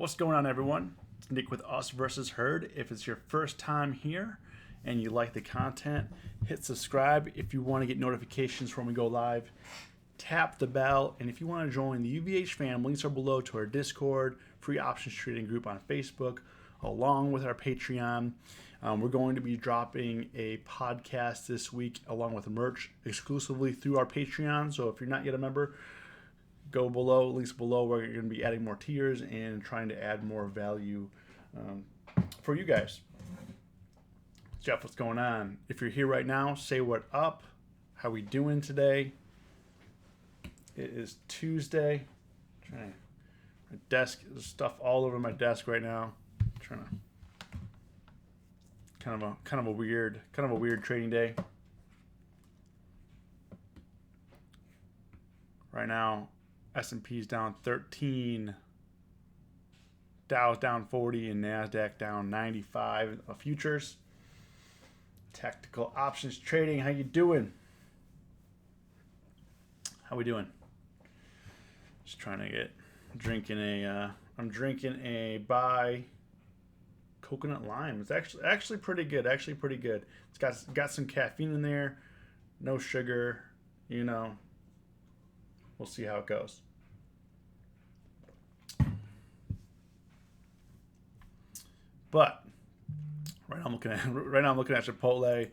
What's going on, everyone? It's Nick with Us versus Herd. If it's your first time here and you like the content, hit subscribe. If you want to get notifications when we go live, tap the bell. And if you want to join the UVH fam, links are below to our Discord, free options trading group on Facebook, along with our Patreon. We're going to be dropping a podcast this week along with merch exclusively through our Patreon. So if you're not yet a member, go below, links below. We're going to be adding more tiers and trying to add more value for you guys. Jeff, what's going on? If you're here right now, say what up. How we doing today? It is Tuesday. My desk, there's stuff all over my desk right now. Trying to kind of a weird trading day. Right now, S&P's down 13, Dow's down 40, and NASDAQ down 95 of futures. Tactical options trading, how you doing? How we doing? Just trying to get, I'm drinking a buy coconut lime. It's actually pretty good, It's got some caffeine in there, no sugar, We'll see how it goes. But right now I'm looking at Chipotle.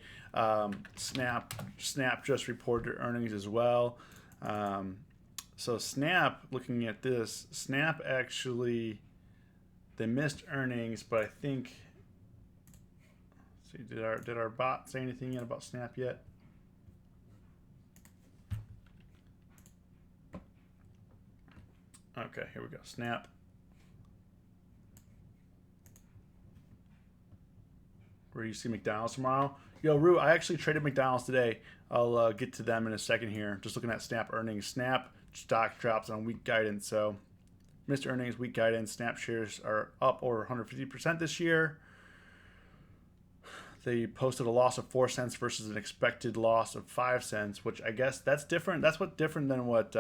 Snap just reported their earnings as well. So Snap, looking at this, Snap actually, they missed earnings, but I think, let's see, did our bot say anything yet about Snap yet? Okay, here we go. Snap. Where you see McDonald's tomorrow. Yo, Rue, I actually traded McDonald's today. I'll get to them in a second here. Just looking at Snap earnings. Snap stock drops on weak guidance. So, missed earnings, weak guidance. Snap shares are up over 150% this year. They posted a loss of 4 cents versus an expected loss of 5 cents, which I guess that's different. That's what different than what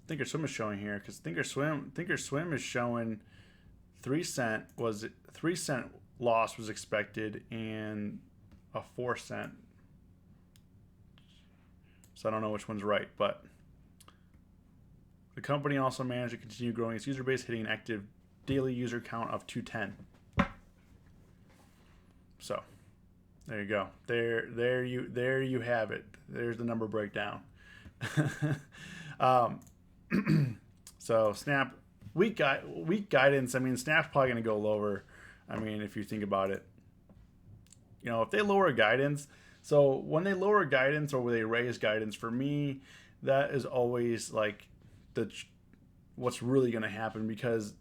Thinkorswim is showing here, because Thinkorswim is showing 3 cent loss was expected and a 4 cent. So I don't know which one's right, but the company also managed to continue growing its user base, hitting an active daily user count of 210. So there you go. There you have it. There's the number breakdown. So Snap weak guidance. I mean, Snap's probably going to go lower. I mean, if you think about it, if they lower guidance, so when they lower guidance or when they raise guidance, for me, that is always like what's really going to happen, because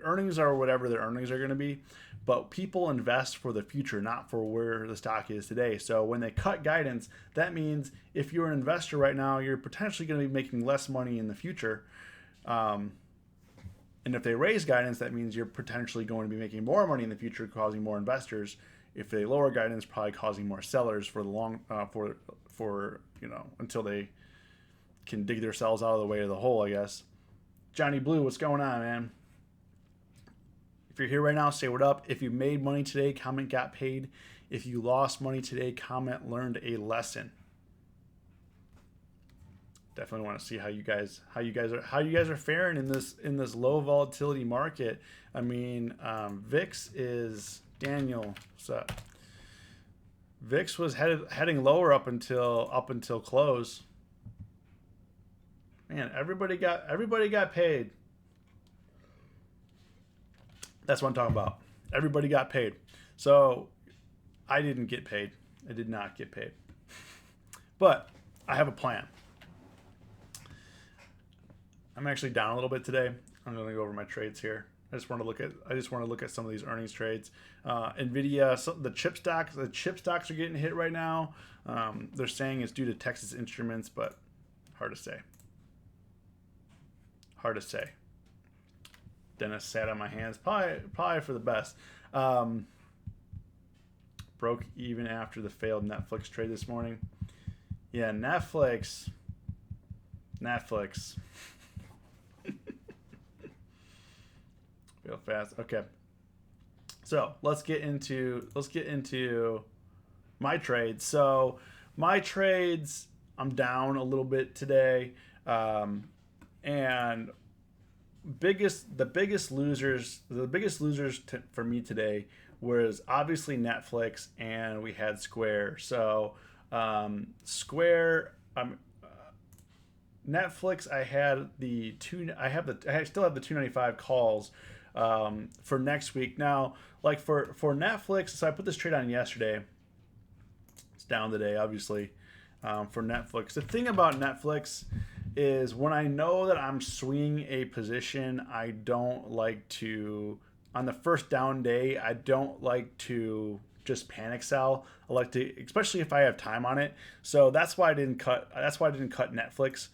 earnings are whatever their earnings are going to be, but people invest for the future, not for where the stock is today. So when they cut guidance, that means if you're an investor right now, you're potentially going to be making less money in the future. And if they raise guidance, that means you're potentially going to be making more money in the future, causing more investors. If they lower guidance, probably causing more sellers for the long until they can dig themselves out of the way of the hole, I guess. Johnny Blue, what's going on, man? If you're here right now, say what up. If you made money today, comment got paid. If you lost money today, comment learned a lesson. Definitely want to see how you guys are faring in this low volatility market. I mean, VIX is Daniel. What's up? VIX was heading lower up until close. Man, everybody got paid. That's what I'm talking about. Everybody got paid. So I didn't get paid. I did not get paid. But I have a plan. I'm actually down a little bit today. I'm going to go over my trades here. I just want to look at some of these earnings trades. Nvidia, the chip stocks are getting hit right now. They're saying it's due to Texas Instruments, but hard to say. Dennis sat on my hands, probably for the best. Broke even after the failed Netflix trade this morning. Yeah, Netflix. Go fast. Okay. So let's get into my trades. So my trades, I'm down a little bit today, and the biggest losers for me today was obviously Netflix, and we had Square. So Square, Netflix, I still have the 295 calls for next week. Now, like for Netflix, so I put this trade on yesterday. It's down today, obviously, for Netflix. The thing about Netflix is when I know that I'm swinging a position, I don't like to, on the first down day, I don't like to just panic sell. I like to, especially if I have time on it. So that's why I didn't cut Netflix.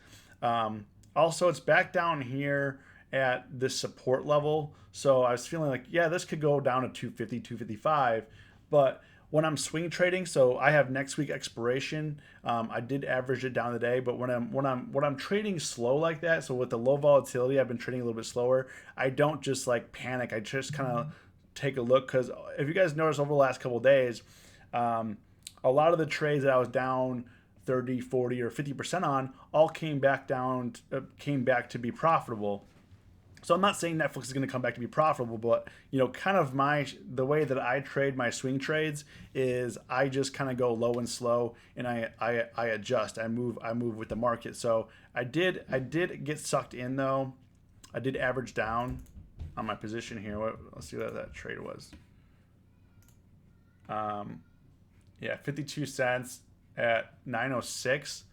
Also, it's back down here at this support level. So I was feeling like, yeah, this could go down to 250, 255, but when I'm swing trading, so I have next week expiration. I did average it down today, but when I'm trading slow like that, so with the low volatility, I've been trading a little bit slower. I don't just like panic. I just kind of take a look, because if you guys notice over the last couple of days, a lot of the trades that I was down 30, 40, or 50% on all came back to be profitable. So I'm not saying Netflix is going to come back to be profitable, but kind of the way that I trade my swing trades is I just kind of go low and slow, and I adjust. I move with the market. So I did get sucked in though. I did average down on my position here. Let's see what that trade was. Yeah, 52 cents at 906.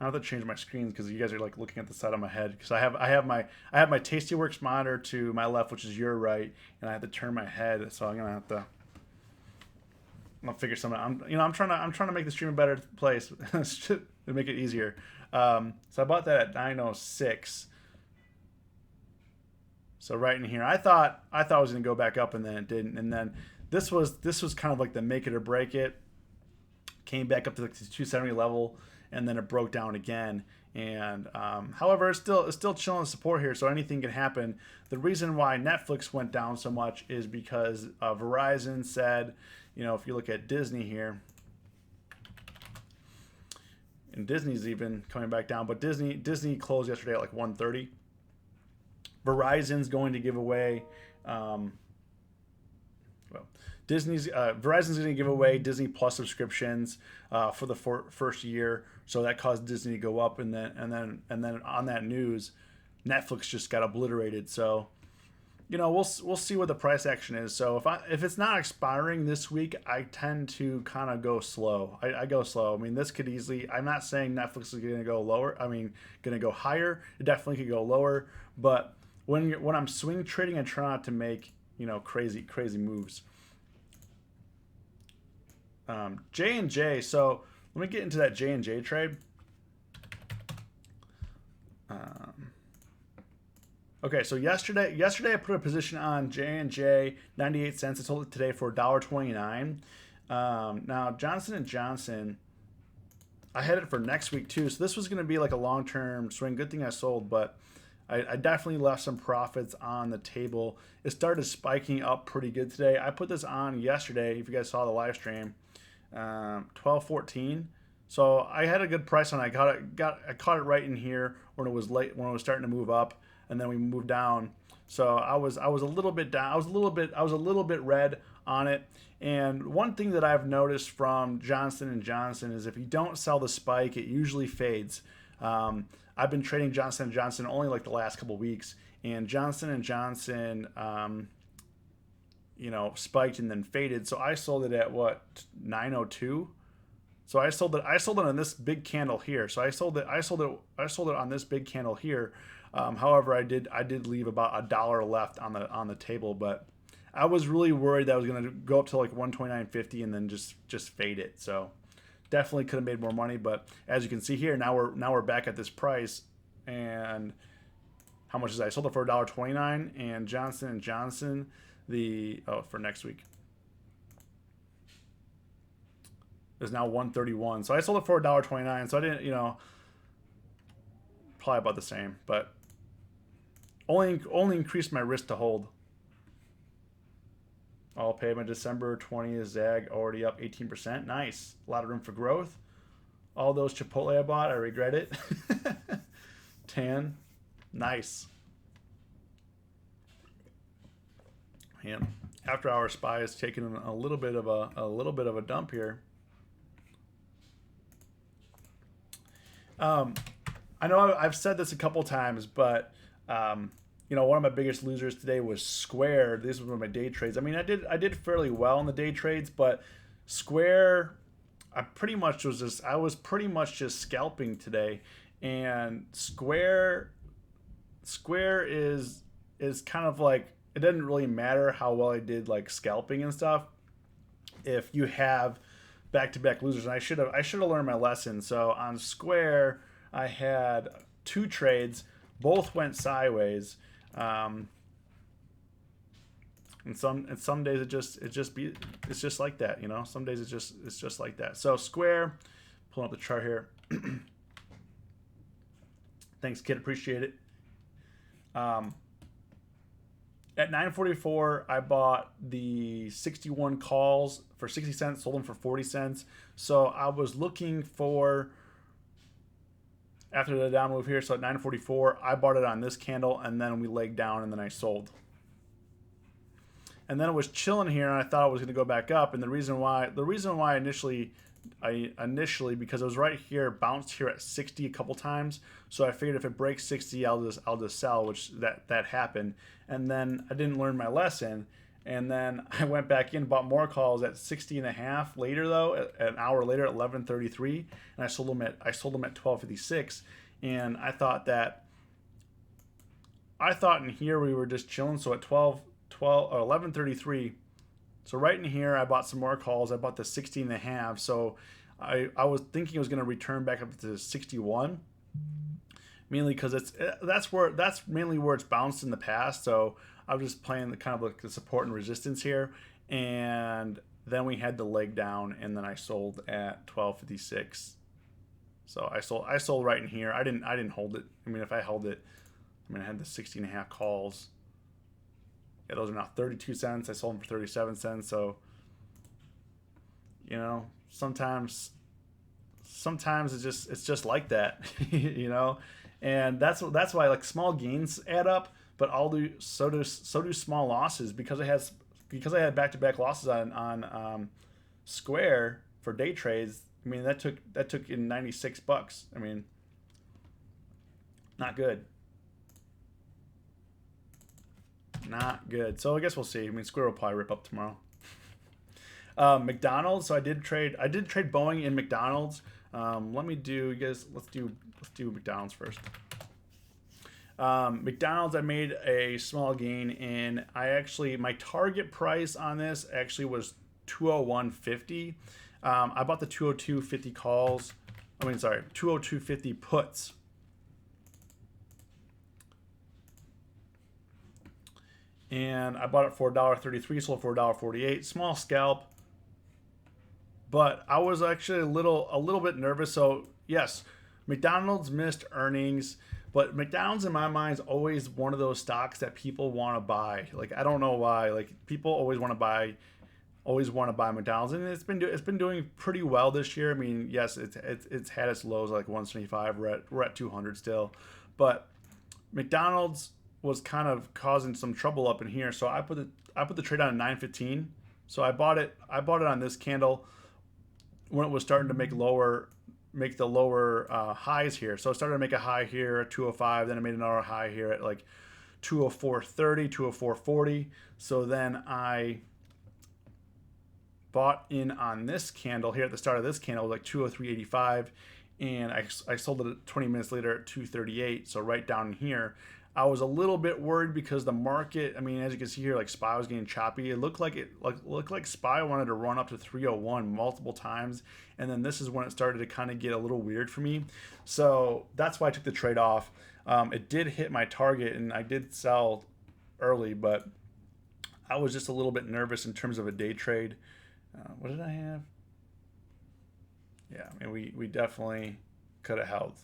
I have to change my screen because you guys are like looking at the side of my head, because I have my Tastyworks monitor to my left, which is your right, and I have to turn my head, so I'm gonna figure something out. I'm trying to make the stream a better place to make it easier. So I bought that at 906. So right in here, I thought it was gonna go back up, and then it didn't. And then this was kind of like the make it or break it. Came back up to the 270 level, and then it broke down again. And however, it's still chilling support here, so anything can happen. The reason why Netflix went down so much is because Verizon said, if you look at Disney here, and Disney's even coming back down, but Disney closed yesterday at like 130. Verizon's going to give away, Verizon's going to give away Disney Plus subscriptions for the first year, so that caused Disney to go up, and then on that news, Netflix just got obliterated. So, we'll see what the price action is. So if it's not expiring this week, I tend to kind of go slow. I go slow. I mean, this could easily. I'm not saying Netflix is going to go lower. I mean, going to go higher. It definitely could go lower, but when I'm swing trading, I try not to make crazy moves. J&J. So let me get into that J&J trade. Okay, so yesterday I put a position on J&J, 98 cents. I sold it today for $1.29. Now Johnson & Johnson, I had it for next week too. So this was going to be like a long-term swing. Good thing I sold, but I definitely left some profits on the table. It started spiking up pretty good today. I put this on yesterday, if you guys saw the live stream, 12.14. So I had a good price on it. I caught it right in here when it was starting to move up, and then we moved down. So I was a little bit down. I was a little bit red on it. And one thing that I've noticed from Johnson & Johnson is if you don't sell the spike, it usually fades. I've been trading Johnson & Johnson only like the last couple weeks, and Johnson & Johnson, spiked and then faded. So I sold it at 902. So I sold it on this big candle here. So I sold it on this big candle here. However, I did leave about $1 left on the table, but I was really worried that I was going to go up to like 129.50 and then just fade it. So definitely could have made more money, but as you can see here, now we're back at this price. And how much is that? I sold it for $1.29, and Johnson & Johnson, for next week, is now 131. So I sold it for $1.29. So I didn't, probably about the same, but only increased my risk to hold. All payment December 20th Zag already up 18%. Nice. A lot of room for growth. All those Chipotle I bought, I regret it. Tan. Nice. Man, after hour SPY is taking a little bit of a dump here. I know I've said this a couple times, but you know, one of my biggest losers today was Square. This was one of my day trades. I mean, I did fairly well in the day trades, but Square, I was pretty much just scalping today, and Square is kind of like, it doesn't really matter how well I did like scalping and stuff if you have back-to-back losers. And I should have learned my lesson. So on Square, I had 2 trades, both went sideways. And some days it's just like that, you know. Some days it's just like that. So Square, pulling up the chart here. Thanks, kid. Appreciate it. At 9:44, I bought the 61 calls for 60 cents, sold them for 40 cents. So I was looking for, after the down move here, so at 9:44, I bought it on this candle, and then we legged down, and then I sold. And then it was chilling here, and I thought it was going to go back up. And the reason why initially, because it was right here, bounced here at 60 a couple times. So I figured if it breaks 60, I'll just sell, which that happened. And then I didn't learn my lesson. And then I went back in, bought more calls at 60 and a half later, though, an hour later at 11:33, and I sold them at 12:56. And I thought in here we were just chilling. So at 11:33, so right in here, I bought some more calls. I bought the 60 and a half. So I was thinking it was going to return back up to 61, mainly because that's mainly where it's bounced in the past. So I was just playing the kind of like the support and resistance here, and then we had the leg down, and then I sold at 12:56. So I sold right in here. I didn't hold it. I mean, if I held it, I had the 60 and a half calls. Yeah, those are now 32 cents. I sold them for 37 cents. So, you know, sometimes it's just like that, you know, and that's why like small gains add up, but so do small losses, because I had back-to-back losses on Square for day trades. I mean, that took in $96. I mean, not good. Not good. So I guess we'll see. I mean, Square will probably rip up tomorrow. McDonald's. So I did trade Boeing in McDonald's. Let's do McDonald's first. McDonald's, I made a small gain in. My target price on this actually was 201.50. I bought the 202.50 calls. 202.50 puts. And I bought it for $1.33, sold for $1.48. Small scalp. But I was actually a little bit nervous. So yes, McDonald's missed earnings, but McDonald's in my mind is always one of those stocks that people want to buy. Like, I don't know why. Like, people always want to buy McDonald's, and it's been doing pretty well this year. I mean, yes, it's had its lows like 175. We're at 200 still, but McDonald's was kind of causing some trouble up in here. So I put the trade on at 9:15. So I bought it on this candle when it was starting to make the lower highs here. So it started to make a high here at 205, then it made another high here at like 204.30, 204.40. So then I bought in on this candle here at the start of this candle, like 203.85, and I sold it 20 minutes later at 238. So right down here, I was a little bit worried because the market, I mean, as you can see here, like SPY was getting choppy. It looked like SPY wanted to run up to 301 multiple times, and then this is when it started to kind of get a little weird for me. So that's why I took the trade off. It did hit my target, and I did sell early, but I was just a little bit nervous in terms of a day trade. What did I have? Yeah, I mean, we definitely could have held.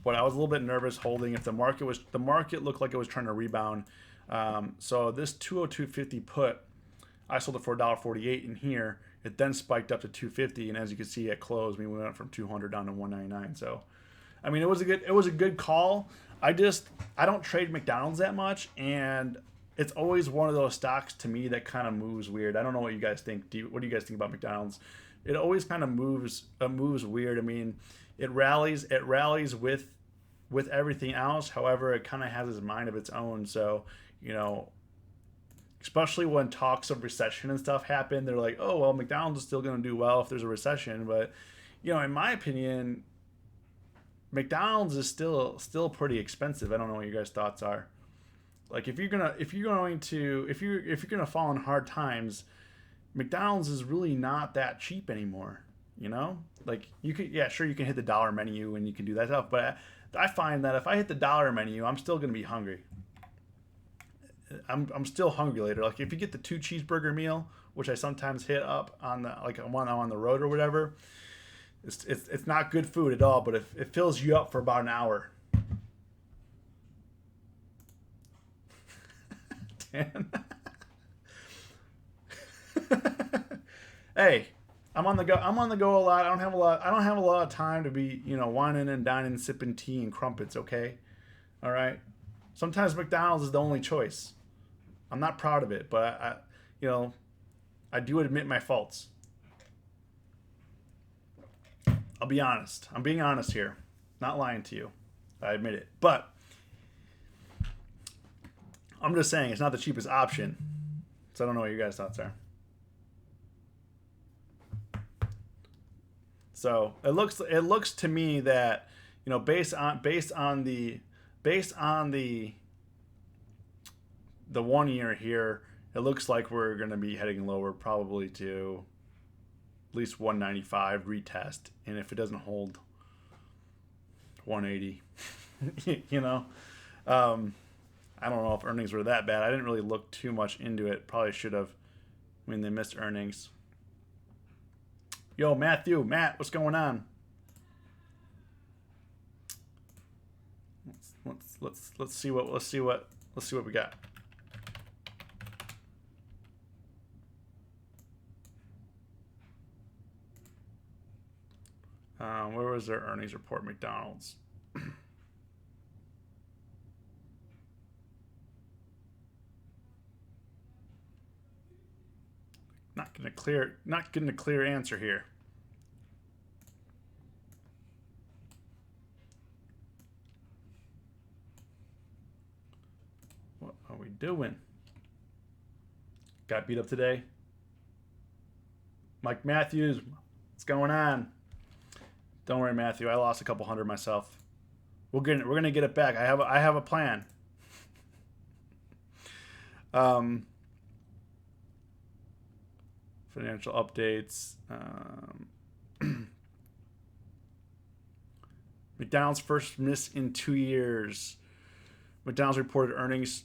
but I was a little bit nervous holding. If the market looked like it was trying to rebound. So this 202.50 put, I sold it for $1.48 in here. It then spiked up to 250, and as you can see at close, we went from 200 down to 199. So, I mean, it was a good call. I don't trade McDonald's that much, and it's always one of those stocks to me that kind of moves weird. I don't know what you guys think. What do you guys think about McDonald's? It always kind of moves weird. I mean, it rallies with everything else. However, it kind of has its mind of its own. So, especially when talks of recession and stuff happen, they're like, oh, well, McDonald's is still going to do well if there's a recession. But, in my opinion, McDonald's is still pretty expensive. I don't know what your guys' thoughts are. Like, if you're gonna fall in hard times, McDonald's is really not that cheap anymore. Like, you can hit the dollar menu and you can do that stuff, but I find that if I hit the dollar menu, I'm still gonna be hungry. I'm still hungry later. Like, if you get the 2 cheeseburger meal, which I sometimes hit up on the when I'm on the road or whatever, it's not good food at all, but it fills you up for about an hour. Dan. Hey, I'm on the go a lot. I don't have a lot of time to be, whining and dining, sipping tea and crumpets, okay? All right? Sometimes McDonald's is the only choice. I'm not proud of it, but I do admit my faults. I'll be honest. I'm being honest here. Not lying to you. I admit it. But I'm just saying it's not the cheapest option. So I don't know what your guys' thoughts are. So it looks to me that, based on the 1 year here, it looks like we're going to be heading lower, probably to at least 195 retest, and if it doesn't hold, 180. I don't know if earnings were that bad. I didn't really look too much into it. Probably should have. I mean, they missed earnings. Yo, Matt, what's going on? Let's see what we got. Where was their earnings report? McDonald's. Not getting a clear answer here. What are we doing? Got beat up today. Mike Matthews, what's going on? Don't worry, Matthew. I lost a couple hundred myself. We're gonna get it back. I have a plan. Financial updates. McDonald's first miss in 2 years. McDonald's reported earnings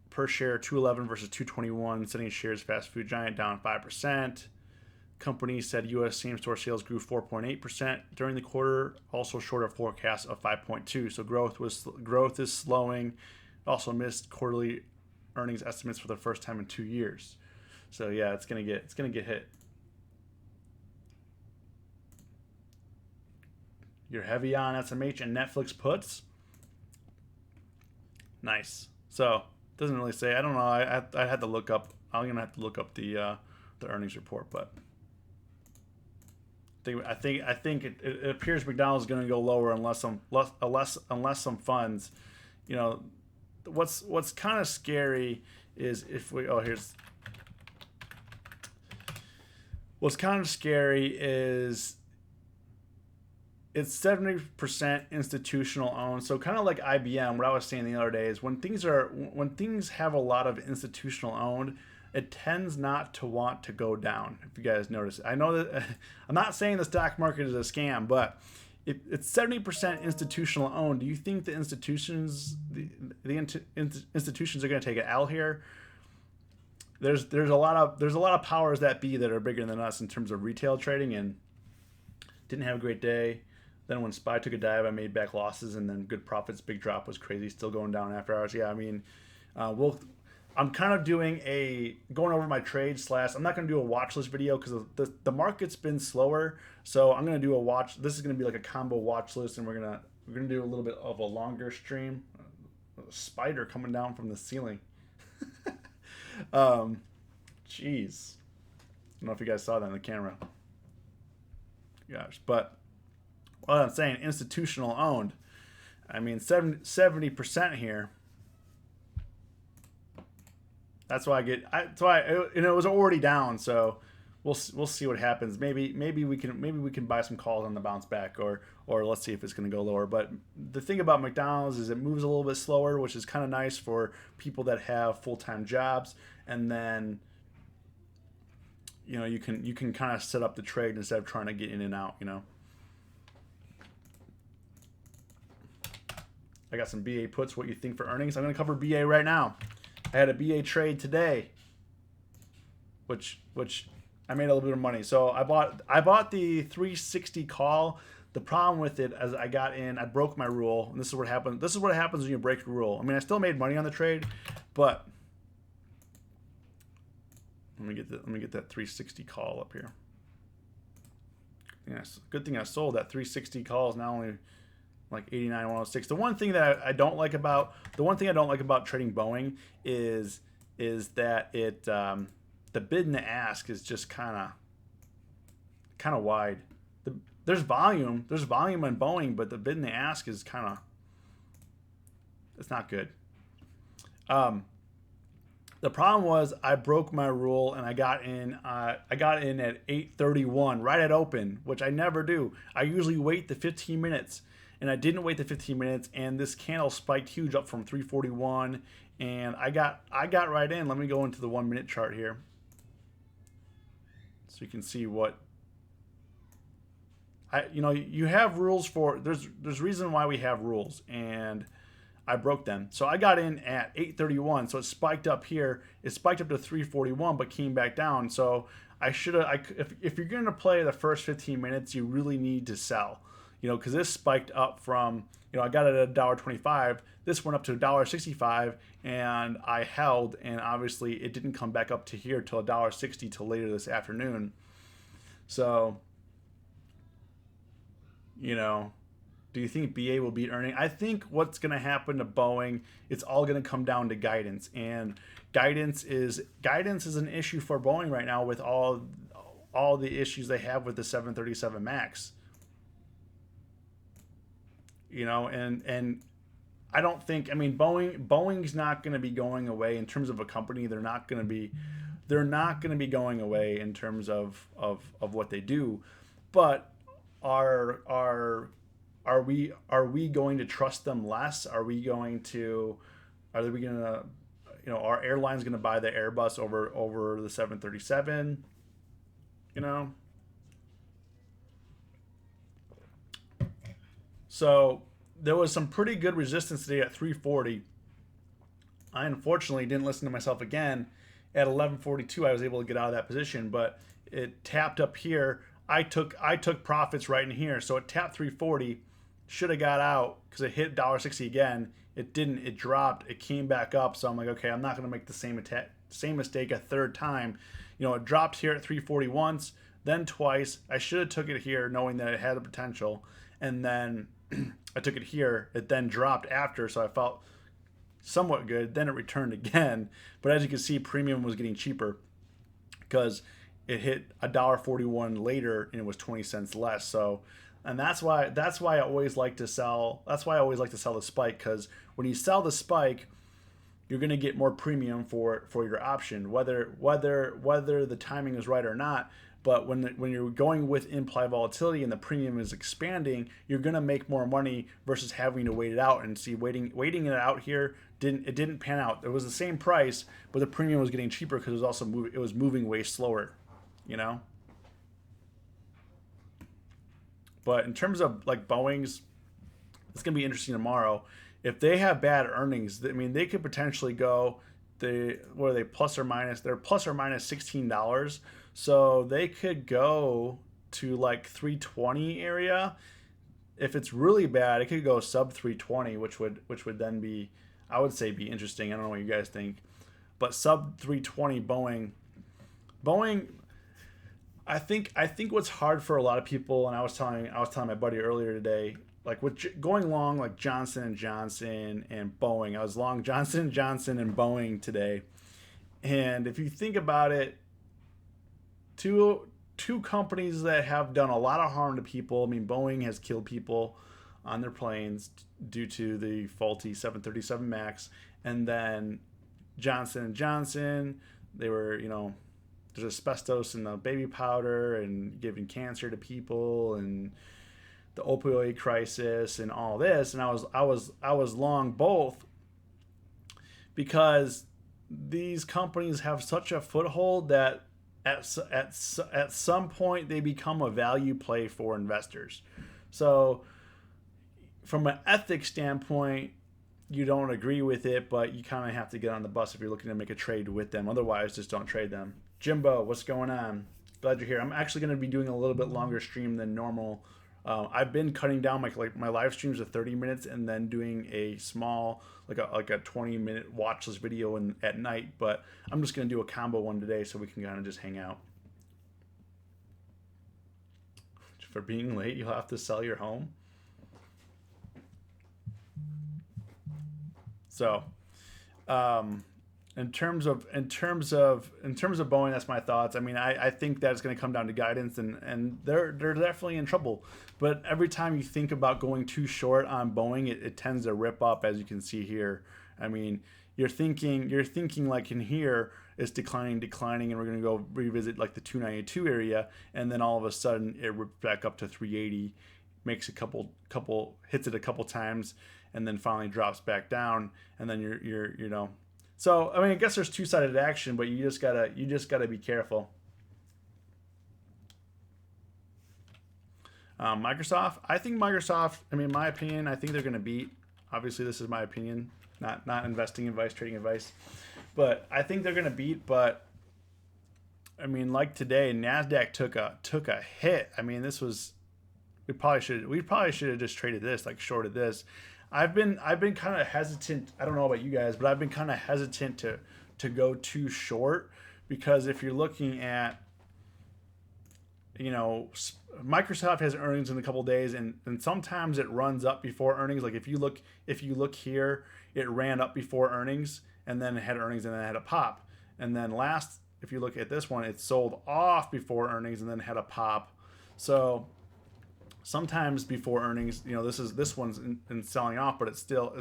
per share $2.11 versus $2.21, setting shares fast food giant down 5%. Company said U.S. same-store sales grew 4.8% during the quarter, also short of forecast of 5.2%. So growth is slowing. Also missed quarterly earnings estimates for the first time in 2 years. So yeah, it's gonna get hit. You're heavy on SMH and Netflix puts. Nice. So doesn't really say. I don't know. I had to look up. I'm gonna have to look up the earnings report, but I think it appears McDonald's is gonna go lower unless some funds. What's kind of scary is if we. Oh, here's. What's kind of scary is it's 70% institutional owned. So kind of like IBM, what I was saying the other day is when things have a lot of institutional owned, it tends not to want to go down. If you guys notice, I know that I'm not saying the stock market is a scam, but if it's 70% institutional owned, do you think the institutions institutions are going to take an L here? There's a lot of powers that be that are bigger than us in terms of retail trading, and didn't have a great day. Then when SPY took a dive, I made back losses, and then good profits. Big drop was crazy, still going down after hours. Yeah, I mean, I'm kind of doing going over my trades / I'm not going to do a watch list video because the market's been slower. So I'm going to do a watch. This is going to be like a combo watch list, and we're gonna do a little bit of a longer stream. A spider coming down from the ceiling. Jeez. I don't know if you guys saw that on the camera. Gosh, but what I'm saying, institutional owned. I mean, 70% here. That's why it was already down, so we'll see what happens. Maybe we can buy some calls on the bounce back, or let's see if it's going to go lower. But the thing about McDonald's is it moves a little bit slower, which is kind of nice for people that have full-time jobs, and then you can kind of set up the trade instead of trying to get in and out. I got some BA puts. What you think for earnings? I'm going to cover BA right now. I had a BA trade today, which I made a little bit of money. So I bought the 360 call. The problem with it, as I got in, I broke my rule, and this is what happened. This is what happens when you break your rule. I mean, I still made money on the trade, but let me get that 360 call up here. Yes, good thing I sold that 360 call. Is now only like 89.106. The one thing that I don't like about trading Boeing is that it the bid and the ask is just kind of wide. There's volume in Boeing, but the bid and the ask is it's not good. The problem was I broke my rule and I got in at 8:31 right at open, which I never do. I usually wait the 15 minutes. And I didn't wait the 15 minutes, and this candle spiked huge up from 341, and I got right in. Let me go into the 1 minute chart here, so you can see what you have rules for. There's reason why we have rules, and I broke them. So I got in at 8:31, so it spiked up here. It spiked up to 341, but came back down. So if you're going to play the first 15 minutes, you really need to sell. Because this spiked up from, I got it at $1.25. This went up to $1.65, and I held, and obviously it didn't come back up to here till $1.60 till later this afternoon. So, do you think BA will beat earning? I think what's going to happen to Boeing, it's all going to come down to guidance, and guidance is an issue for Boeing right now with all the issues they have with the 737 MAX. And I don't think, Boeing's not going to be going away in terms of a company. They're not going to be going away in terms of what they do. But are we going to trust them less? Are we going to are airlines going to buy the Airbus over the 737? So there was some pretty good resistance today at 340. I unfortunately didn't listen to myself again. At 11:42, I was able to get out of that position, but it tapped up here. I took profits right in here, so it tapped 340. Should have got out because it hit $1.60 again. It didn't. It dropped. It came back up. So I'm like, okay, I'm not going to make the same mistake a third time. It dropped here at 340 once, then twice. I should have took it here, knowing that it had the potential, and then I took it here. It then dropped after, so I felt somewhat good. Then it returned again. But as you can see, premium was getting cheaper because it hit $1.41 later and it was 20 cents less. So, and that's why I always like to sell. That's why I always like to sell the spike, because when you sell the spike, you're going to get more premium for your option, whether the timing is right or not. But when you're going with implied volatility and the premium is expanding, you're going to make more money versus having to wait it out. And see, waiting it out here didn't pan out. It was the same price, but the premium was getting cheaper because it was moving way slower, But in terms of like Boeing's, it's going to be interesting tomorrow. If they have bad earnings, they could potentially go. What are they, plus or minus? They're plus or minus $16. So they could go to like 320 area. if it's really bad, it could go sub 320, which would then be, I would say, be interesting. I don't know what you guys think, but sub 320 Boeing. I think what's hard for a lot of people, and I was telling my buddy earlier today, like with going long like Johnson and Johnson and Boeing. I was long Johnson and Johnson and Boeing today, and if you think about it, two companies that have done a lot of harm to people. I mean, Boeing has killed people on their planes due to the faulty 737 Max, and then Johnson and Johnson, they were, there's asbestos in the baby powder and giving cancer to people, and the opioid crisis and all this. And I was long both because these companies have such a foothold that at some point they become a value play for investors. So from an ethics standpoint, you don't agree with it, but you kind of have to get on the bus if you're looking to make a trade with them. Otherwise, just don't trade them. Jimbo, what's going on? Glad you're here. I'm actually going to be doing a little bit longer stream than normal. I've been cutting down my live streams to 30 minutes and then doing a small like a 20-minute watch list video at night. But I'm just going to do a combo one today so we can kind of just hang out. For being late, you'll have to sell your home. So, in terms of Boeing, that's my thoughts. I mean, I think that it's going to come down to guidance, and they're definitely in trouble. But every time you think about going too short on Boeing, it tends to rip up, as you can see here. I mean, you're thinking like in here it's declining, and we're going to go revisit like the 292 area, and then all of a sudden it rips back up to 380, makes a couple hits it a couple times, and then finally drops back down, and then you're. So I mean, I guess there's two-sided action, but you just gotta be careful. Microsoft, I think Microsoft. I mean, my opinion, I think they're gonna beat. Obviously, this is my opinion, not investing advice, trading advice, but I think they're gonna beat. But I mean, like today, Nasdaq took a hit. I mean, this was we probably should have just traded this, like shorted this. I've been kind of hesitant. I don't know about you guys, but I've been kind of hesitant to go too short, because if you're looking at, Microsoft has earnings in a couple of days, and sometimes it runs up before earnings. Like if you look here, it ran up before earnings, and then it had earnings, and then it had a pop. And then if you look at this one, it sold off before earnings and then had a pop. So sometimes before earnings, this one's in selling off, but it's still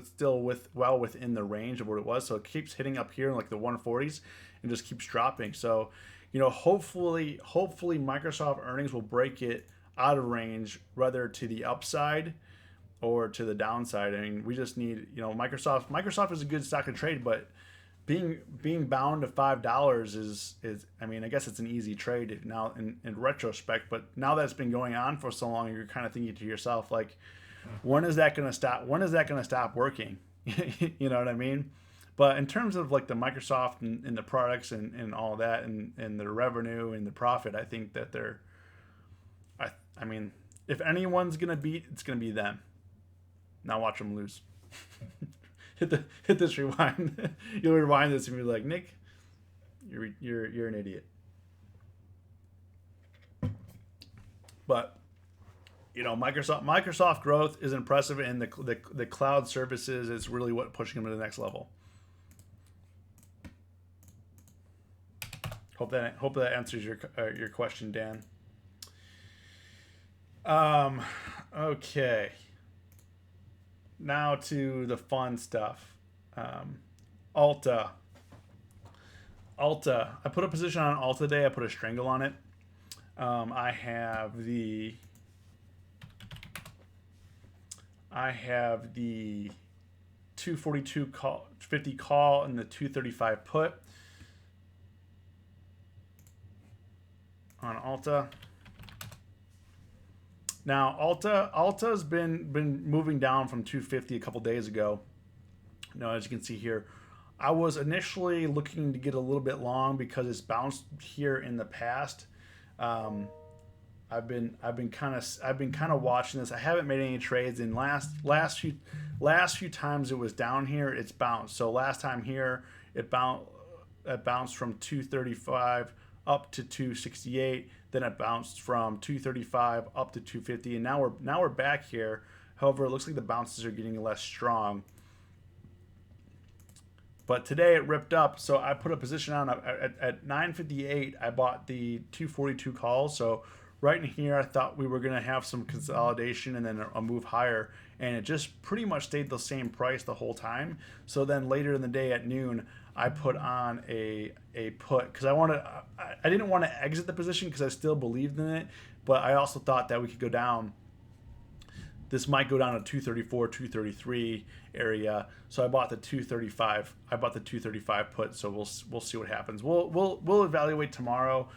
within the range of what it was. So it keeps hitting up here in like the 140s and just keeps dropping. So, hopefully Microsoft earnings will break it out of range, whether to the upside or to the downside. I mean, we just need, Microsoft is a good stock to trade, but being bound to $5 is I mean, I guess it's an easy trade now in retrospect, but now that it's been going on for so long, you're kind of thinking to yourself, like, when is that going to stop? When is that going to stop working? You know what I mean? But in terms of like the Microsoft and the products and all that and the revenue and the profit, I think that I mean, if anyone's going to beat, it's going to be them. Now watch them lose. Hit this rewind. You'll rewind this and be like, Nick, you're an idiot. But Microsoft growth is impressive, and the cloud services is really what pushing them to the next level. Hope that answers your question, Dan. Okay. Now to the fun stuff. ULTA. I put a position on ULTA today. I put a strangle on it. I have the 242 call, 50 call, and the 235 put on ULTA. Now, ULTA's been moving down from 250 a couple days ago. As you can see here, I was initially looking to get a little bit long because it's bounced here in the past. I I've been kind of watching this. I haven't made any trades in last few times it was down here. It's bounced. So last time here it bounced from 235 up to 268. Then it bounced from 235 up to 250, and now we're back here. However, it looks like the bounces are getting less strong. But today it ripped up, so I put a position on at 9:58. I bought the 242 calls. So right in here, I thought we were going to have some consolidation and then a move higher, and it just pretty much stayed the same price the whole time. So then later in the day at noon, I put on a put because I didn't want to exit the position because I still believed in it, but I also thought that we could go down. This might go down to 234, 233 area. So I bought the 235. I bought the 235 put. So we'll see what happens. We'll evaluate tomorrow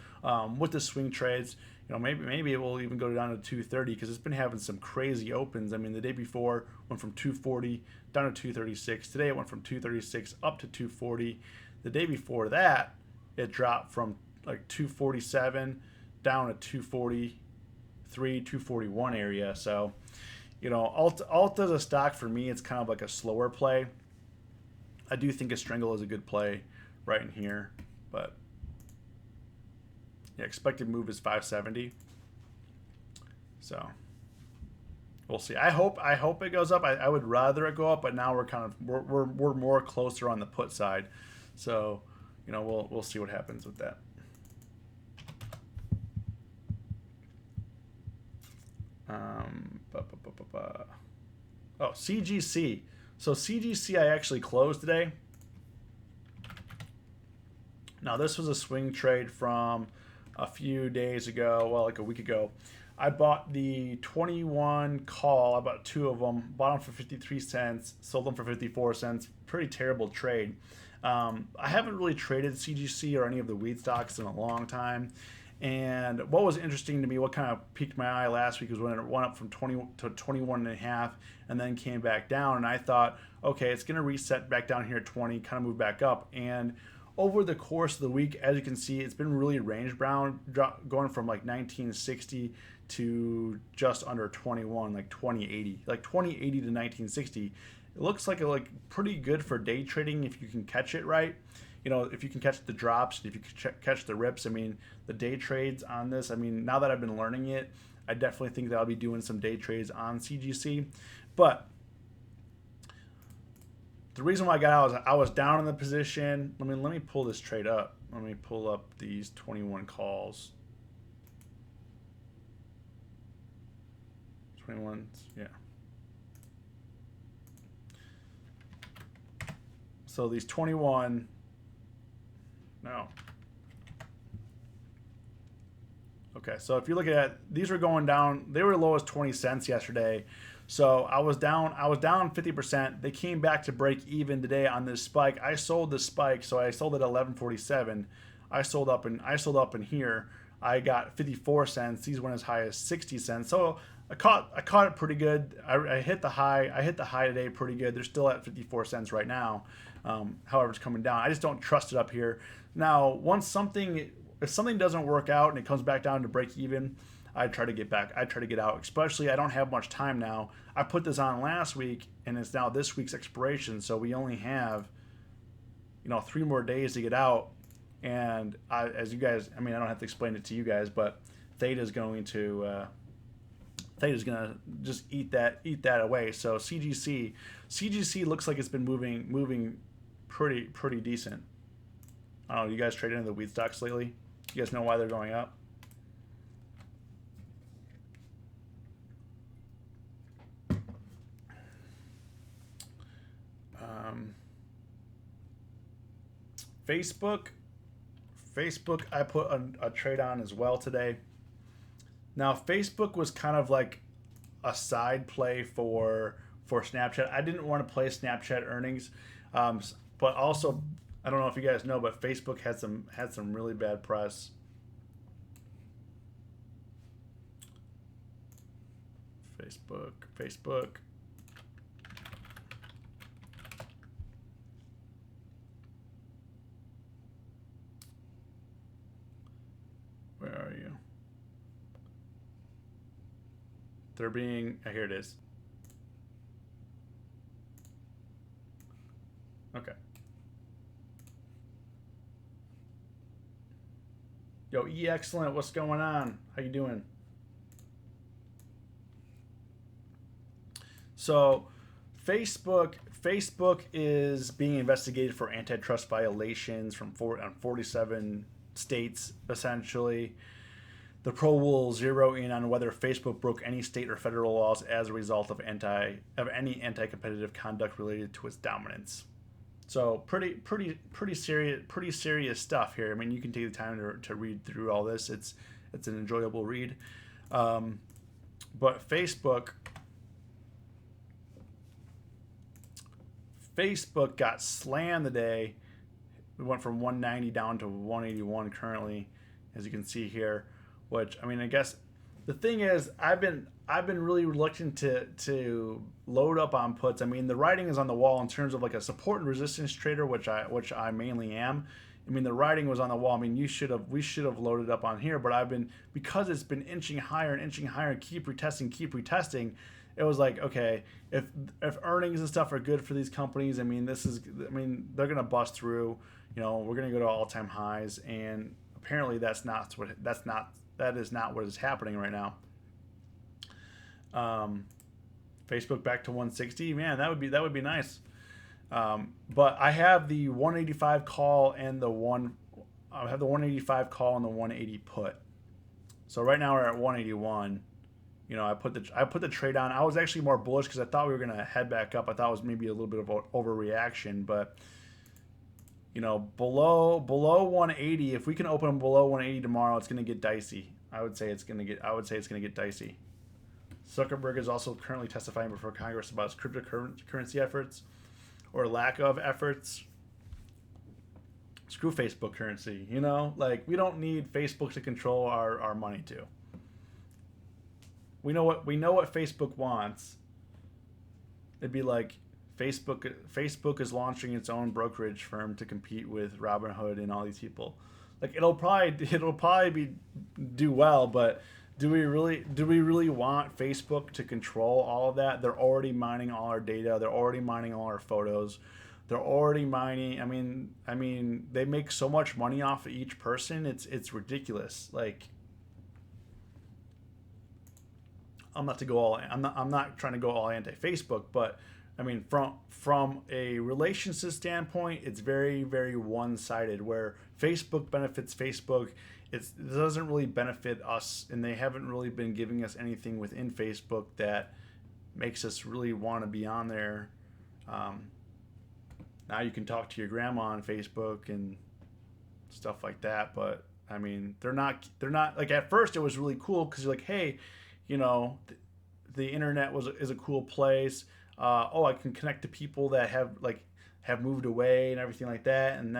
with the swing trades. You know, maybe it will even go down to 230 because it's been having some crazy opens. I mean, the day before went from 240 down to 236. Today it went from 236 up to 240. The day before that, it dropped from like 247 down to 243, 241 area. So, you know, ULTA is a stock for me. It's kind of like a slower play. I do think a strangle is a good play right in here, but yeah, expected move is 570. So we'll see. I hope it goes up. I would rather it go up, but now we're more closer on the put side. So, you know, we'll see what happens with that. Oh, CGC. So CGC I actually closed today. Now this was a swing trade from a few days ago, well, like a week ago. I bought the 21 call. I bought two of them, bought them for 53 cents, sold them for 54 cents. Pretty terrible trade. I haven't really traded CGC or any of the weed stocks in a long time. And what was interesting to me, what kind of piqued my eye last week was when it went up from 20 to 21 and a half and then came back down. And I thought, okay, it's going to reset back down here at 20, kind of move back up. And over the course of the week, as you can see, it's been really range bound, going from like 1960 to just under 21, like 2080. Like 2080 to 1960. It looks like pretty good for day trading if you can catch it right. You know, if you can catch the drops, if you can catch the rips. I mean, the day trades on this, I mean, now that I've been learning it, I definitely think that I'll be doing some day trades on CGC. But the reason why I got out was I was down in the position. Let me pull this trade up. Let me pull up these 21 calls. 21, yeah. So these 21, no. Okay, so if you look at, these were going down, they were as low as 20 cents yesterday. So I was down 50%. They came back to break even today on this spike. I sold the spike, so I sold at 11.47. I sold up in here. I got 54 cents. These went as high as 60 cents. So I caught it pretty good. I hit the high. I hit the high today pretty good. They're still at 54 cents right now. However, it's coming down. I just don't trust it up here. Now, if something doesn't work out and it comes back down to break even, I try to get back. I try to get out. Especially, I don't have much time now. I put this on last week, and it's now this week's expiration. So we only have, 3 more days to get out. And as you guys, I mean, I don't have to explain it to you guys, but Theta's going to just eat that away. So CGC looks like it's been moving pretty decent. I don't know. You guys trade into the weed stocks lately? You guys know why they're going up? Facebook, I put a trade on as well today. Now, Facebook was kind of like a side play for Snapchat. I didn't want to play Snapchat earnings, but also, I don't know if you guys know, but Facebook had some really bad press. Facebook. Where are you? They're being, here it is. Okay. Yo, excellent. What's going on? How you doing? So, Facebook is being investigated for antitrust violations from 47 states, essentially. The probe will zero in on whether Facebook broke any state or federal laws as a result of any anti-competitive conduct related to its dominance. So pretty serious stuff here. I mean, you can take the time to read through all this. It's an enjoyable read. But Facebook got slammed today. We went from 190 down to 181 currently, as you can see here. Which, I mean, I guess the thing is, I've been really reluctant to load up on puts. I mean, the writing is on the wall in terms of like a support and resistance trader, which I mainly am. I mean, the writing was on the wall. I mean, we should have loaded up on here, but because it's been inching higher and inching higher, keep retesting. It was like, okay, if earnings and stuff are good for these companies, I mean, they're gonna bust through. You know, we're gonna go to all-time highs, and apparently that is not what is happening right now. Facebook back to 160, man, that would be nice. But I have the 185 call and the 180 put. So right now we're at 181. You know, I put the trade on. I was actually more bullish because I thought we were gonna head back up. I thought it was maybe a little bit of an overreaction, but you know, below 180, if we can open below 180 tomorrow, it's gonna get dicey. I would say it's gonna get dicey. Zuckerberg is also currently testifying before Congress about his cryptocurrency efforts or lack of efforts. Screw Facebook currency, you know? Like, we don't need Facebook to control our money too. We know what Facebook wants. It'd be like Facebook is launching its own brokerage firm to compete with Robinhood and all these people. Like, it'll probably do well, but do we really want Facebook to control all of that? They're already mining all our data. They're already mining all our photos. They're already mining. I mean, they make so much money off of each person. It's ridiculous. Like, I'm not trying to go all anti-Facebook, but I mean, from a relationship standpoint, it's very, very one-sided. Where Facebook benefits Facebook, it doesn't really benefit us, and they haven't really been giving us anything within Facebook that makes us really want to be on there. Now you can talk to your grandma on Facebook and stuff like that, but I mean, they're not like, at first it was really cool because you're like, hey, you know, the internet is a cool place. I can connect to people that have moved away and everything like that, and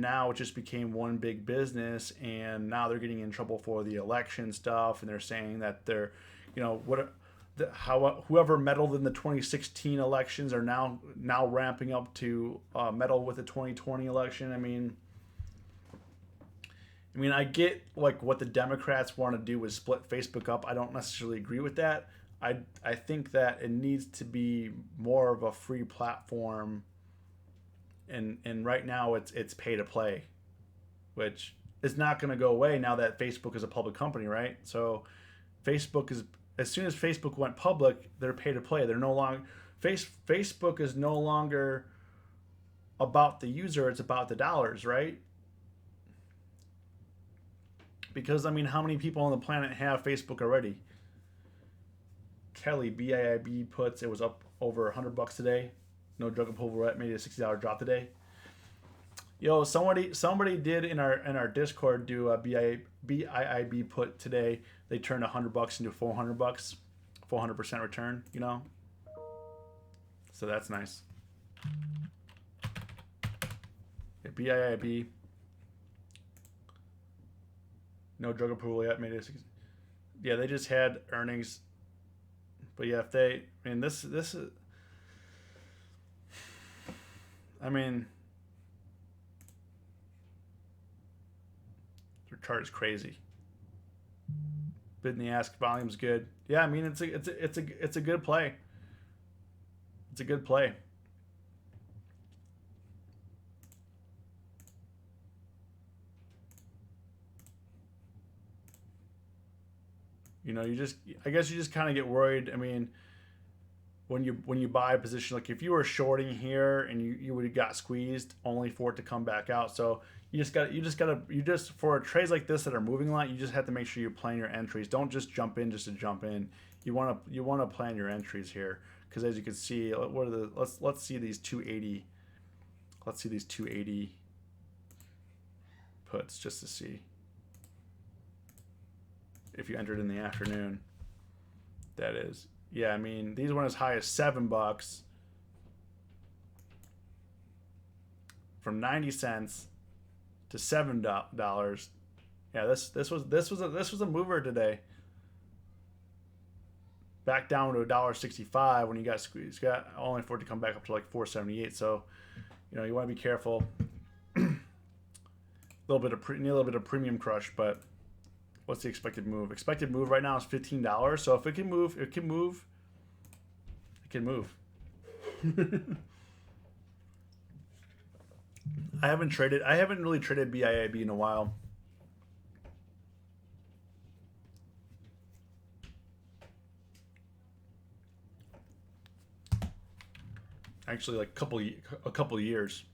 now it just became one big business, and now they're getting in trouble for the election stuff, and they're saying that they're, you know, whoever meddled in the 2016 elections are now ramping up to meddle with the 2020 election. I mean, I get like what the Democrats want to do is split Facebook up. I don't necessarily agree with that. I think that it needs to be more of a free platform, and right now it's pay to play, which is not going to go away now that Facebook is a public company, right? So as soon as Facebook went public, they're pay to play. They're no longer Facebook is no longer about the user, it's about the dollars, right? Because I mean, how many people on the planet have Facebook already? Kelly, BIIB puts, it was up over $100 today. No drug and pulverette made a $60 drop today. Yo, somebody did in our Discord do a BIIB put today. They turned $100 into $400, 400% return. You know, so that's nice. Yeah, BIIB. No drug approval yet. Made it. Yeah, they just had earnings. But yeah, if they, I mean, this is, I mean, their chart is crazy. Bid and the ask volume's good. Yeah, I mean it's a good play. It's a good play. You know, I guess you just kind of get worried. I mean, when you buy a position, like if you were shorting here and you would have got squeezed only for it to come back out. So you just for trades like this that are moving a lot, you just have to make sure you plan your entries. Don't just jump in just to jump in. You want to plan your entries here, because as you can see, what are the let's see these 280. Let's see these 280 puts just to see if you entered in the afternoon. That is, yeah, I mean, these went as high as $7 from 90 cents to $7. Yeah, this was a mover today. Back down to $1.65 when you got squeezed. Got only for it to come back up to like $4.78. So, you know, you want to be careful. Need a little bit of premium crush, but what's the expected move? Expected move right now is $15. So if it can move, it can move. It can move. I haven't really traded BIAB in a while. Actually, like a couple of years.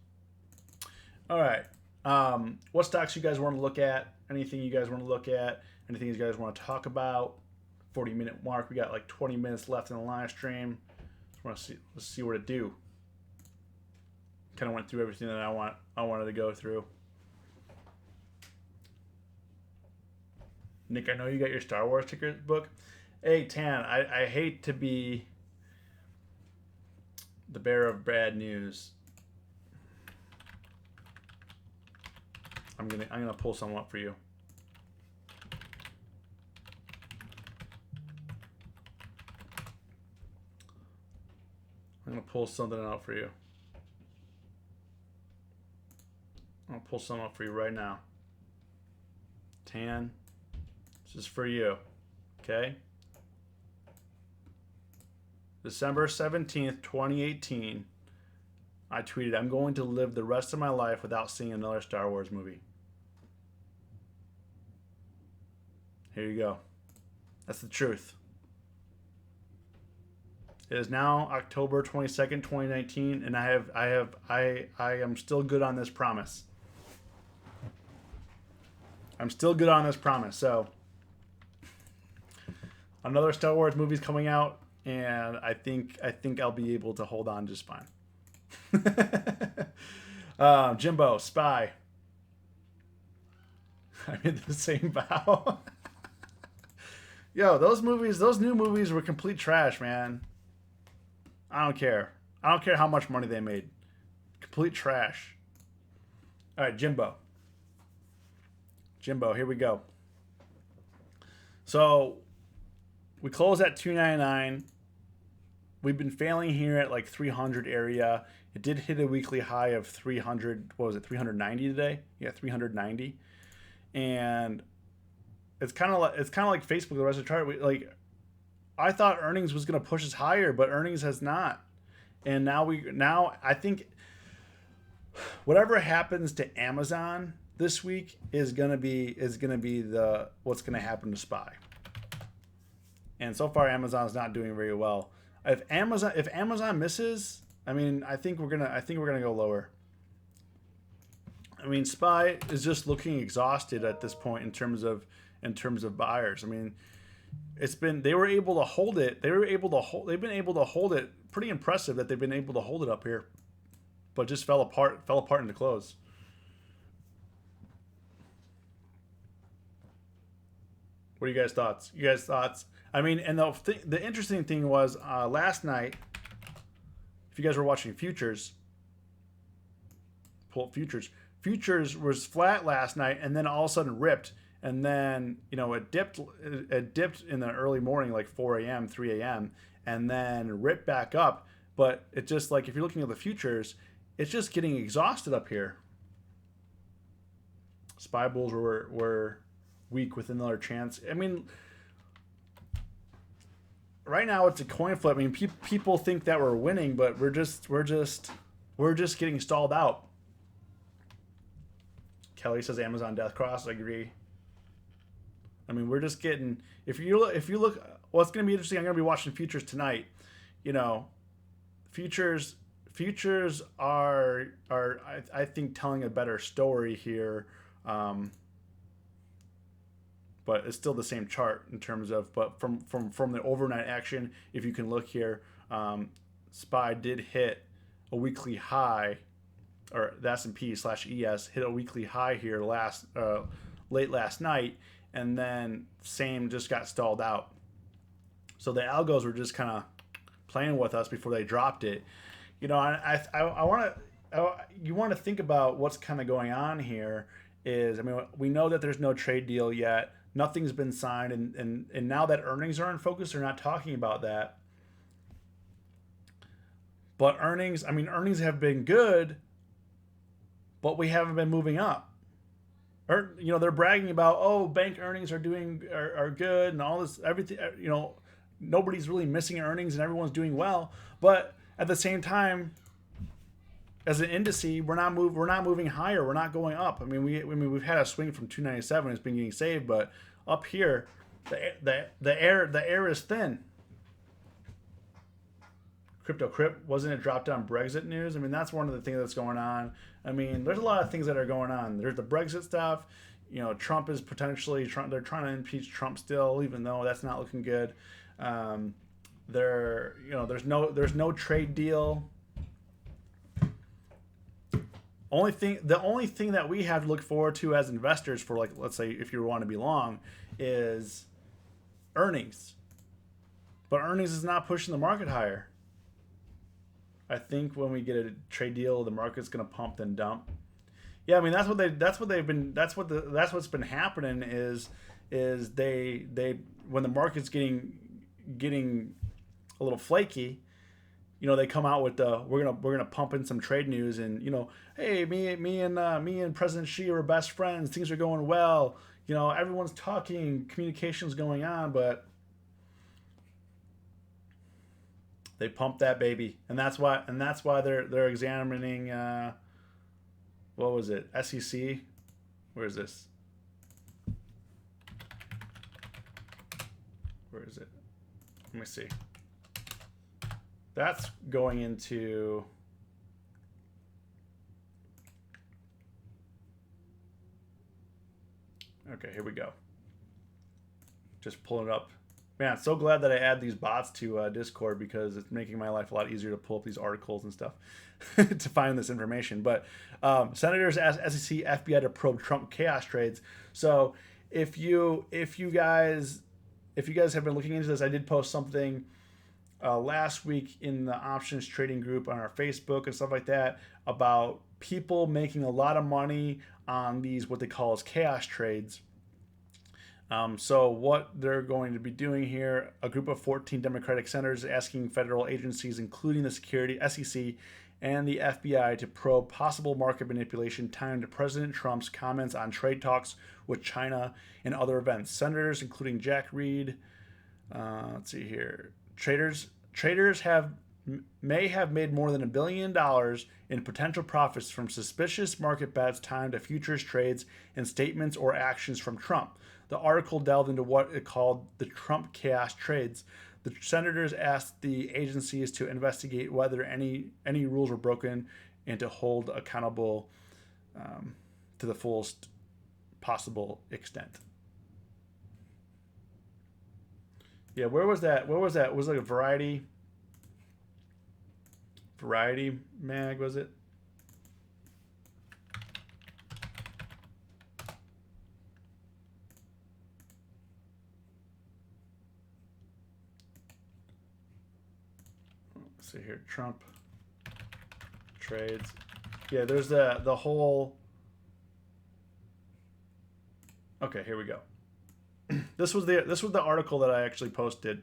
All right. What stocks you guys want to look at? Anything you guys want to look at? Anything you guys want to talk about? 40-minute mark. We got like 20 minutes left in the live stream. Let's see what it do. Kind of went through everything that I wanted to go through. Nick, I know you got your Star Wars ticket book. Hey, Tan, I hate to be the bearer of bad news. I'm gonna pull some up for you. I'm gonna pull something out for you. I'll pull some up for you right now. Tan, this is for you. Okay? December 17th, 2018, I tweeted, I'm going to live the rest of my life without seeing another Star Wars movie. Here you go. That's the truth. It is now October 22nd, 2019, and I am still good on this promise. I'm still good on this promise. So another Star Wars movie's coming out, and I think I'll be able to hold on just fine. Jimbo, Spy. I made the same vow. Yo, those new movies were complete trash, man. I don't care. I don't care how much money they made. Complete trash. All right, Jimbo. Jimbo, here we go. So we closed at $299. We've been failing here at like 300 area. It did hit a weekly high of 300. What was it? 390 today. Yeah, 390. And it's kind of like Facebook. The rest of the chart. Like I thought earnings was going to push us higher, but earnings has not. And now I think whatever happens to Amazon this week is gonna be what's gonna happen to Spy. And so far Amazon's not doing very well. If Amazon misses, I mean, I think we're gonna go lower. I mean, Spy is just looking exhausted at this point in terms of buyers. I mean, they were able to hold it. They've been able to hold it. Pretty impressive that they've been able to hold it up here, but just fell apart in the close. What are you guys' thoughts? I mean, and the interesting thing was last night, if you guys were watching futures, pull up futures. Futures was flat last night, and then all of a sudden ripped, and then it dipped in the early morning, like 4 a.m., 3 a.m., and then ripped back up. But it just like if you're looking at the futures, it's just getting exhausted up here. Spy bulls were weak with another chance. I mean, right now it's a coin flip. I mean, people think that we're winning, but we're just getting stalled out. Kelly says Amazon Death Cross. I agree. I mean, we're just getting. If you look, what's going to be interesting. I'm going to be watching futures tonight. You know, futures are I think telling a better story here. But it's still the same chart in terms of, but from the overnight action, if you can look here, SPY did hit a weekly high, or the S&P/ES hit a weekly high here late last night, and then same just got stalled out. So the algos were just kind of playing with us before they dropped it. You know, I want to, you want to think about what's kind of going on here. Is, I mean, we know that there's no trade deal yet. Nothing's been signed, and now that earnings are in focus, they're not talking about that. But earnings have been good, but we haven't been moving up. Or, you know, they're bragging about, oh, bank earnings are good and all this, everything, you know, nobody's really missing earnings and everyone's doing well. But at the same time, as an indice, we're not moving higher. We're not going up. I mean, we've had a swing from 297. It's been getting saved, but up here, the air is thin. Crypt, wasn't it dropped on Brexit news? I mean, that's one of the things that's going on. I mean, there's a lot of things that are going on. There's the Brexit stuff. You know, Trump is potentially they're trying to impeach Trump still, even though that's not looking good. There's no trade deal. The only thing that we have to look forward to as investors for, like, let's say if you want to be long, is earnings. But earnings is not pushing the market higher. I think when we get a trade deal, the market's going to pump then dump. Yeah, I mean that's what's been happening is they when the market's getting a little flaky, you know, they come out with we're gonna pump in some trade news, and, you know, hey, me and President Xi are best friends. Things are going well. You know, everyone's talking, communication's going on, but they pumped that baby, and that's why they're examining. What was it? SEC. Where is this? Where is it? Let me see. That's going into. Okay, here we go. Just pulling it up. Man, so glad that I add these bots to Discord, because it's making my life a lot easier to pull up these articles and stuff to find this information. But senators ask SEC, FBI to probe Trump chaos trades. So if you guys have been looking into this, I did post something last week in the options trading group on our Facebook and stuff like that about people making a lot of money on these, what they call as chaos trades. So what they're going to be doing here, a group of 14 Democratic senators asking federal agencies, including the SEC and the FBI, to probe possible market manipulation tied to President Trump's comments on trade talks with China and other events. Senators, including Jack Reed, let's see here, traders may have made more than $1 billion in potential profits from suspicious market bets tied to futures trades and statements or actions from Trump. The article delved into what it called the Trump chaos trades. The senators asked the agencies to investigate whether any rules were broken and to hold accountable to the fullest possible extent. Yeah, where was that? Was it like a Variety mag, was it? Let's see here, Trump trades. Yeah, there's the whole. Okay, here we go. This was the article that I actually posted.